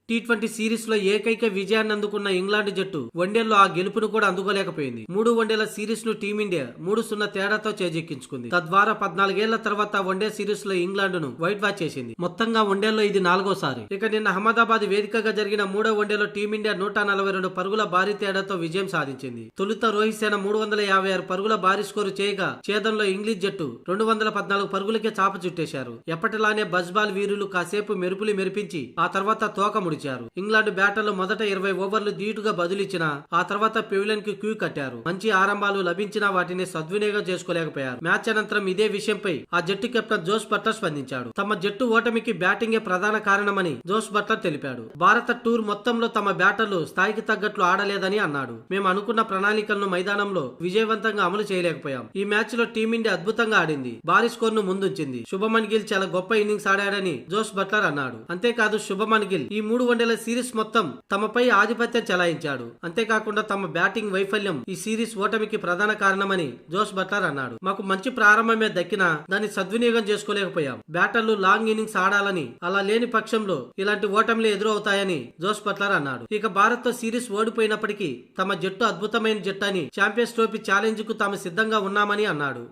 T20 series లో ఏకైక విజయాన్ని అందుకున్న ఇంగ్లాండ్ జట్టు వన్డేల్లో ఆ గెలుపును కూడా అందుకోలేకపోయింది. 3 వన్డేల సిరీస్ ను టీమిండియా 3-0 తేడాతో చేజెక్కించుకుంది. తద్వారా 14 ఏళ్ల తర్వాత వన్డే సిరీస్ లో ఇంగ్లాండ్ ను వైట్ వాష్ చేసింది. మొత్తంగా వన్డేల్లో ఇది 4వసారి. ఇక నిన్న అహ్మదాబాద్ వేదికగా జరిగిన 3వ వన్డేలో టీమిండియా 142 పరుగుల భారీ తేడాతో విజయం సాధించింది. తొలుత రోహిత్ సేన 356 పరుగుల భారీ స్కోరు చేయగా ఛేదంలో ఇంగ్లీష్ జట్టు 214 పరుగులకే చాప చుట్టేశారు. ఎప్పటిలానే బజ్బాల్ వీరులు కాసేపు మెరుపులు మెరిపించి ఆ తర్వాత తోక ముడిచారు. ఇంగ్లాండ్ బ్యాటర్లు మొదట 20 ఓవర్లు ధీటుగా బదులిచ్చినా ఆ తర్వాత పెవిలియన్ కి క్యూ కట్టారు. మంచి ఆరంభాలు లభించినా వాటిని సద్వినియోగం చేసుకోలేకపోయారు. మ్యాచ్ అనంతరం ఇదే విషయంపై ఆ జట్టు కెప్టెన్ జోస్ బట్లర్ స్పందించాడు. తమ జట్టు ఓటమికి బ్యాటింగే ప్రధాన కారణమని జోస్ బట్లర్ తెలిపాడు. భారత టూర్ మొత్తంలో తమ బ్యాటర్లు స్థాయికి తగ్గట్లు ఆడలేదని అన్నాడు. మేము అనుకున్న ప్రణాళికలను మైదానంలో విజయవంతంగా అమలు చేయలేకపోయాం. ఈ మ్యాచ్ లో టీమిండియా అద్భుతంగా ఆడింది. భారీ స్కోర్ ను ముందుంచింది. శుభమన్ గిల్ చాలా గొప్ప ఇన్నింగ్స్ ఆడాడని జోస్ బట్లర్ అన్నాడు. అంతేకాదు శుభమన్ గిల్ ఈ 3 వన్డేల సిరీస్ మొత్తం తమపై ఆధిపత్యం చెలాయించాడు. అంతేకాకుండా తమ బ్యాటింగ్ వైఫల్యం ఈ సిరీస్ ఓటమికి ప్రధాన కారణమని జోస్ బట్లర్ అన్నాడు. మాకు మంచి ప్రారంభమే దక్కినా దాన్ని సద్వినియోగం చేసుకోలేకపోయాం. బ్యాటర్లు లాంగ్ ఇన్నింగ్స్ ఆడాలని, అలా లేని పక్షంలో ఇలాంటి ఓటమిలు ఎదురవుతాయని జోస్ బట్లర్ అన్నాడు. ఇక భారత్ తో సిరీస్ ఓడిపోయినప్పటికీ తమ జట్టు అద్భుతమైన జట్టు అని, ఛాంపియన్స్ ట్రోఫీ ఛాలెంజ్ కు తాము సిద్ధంగా ఉన్నామని అన్నాడు.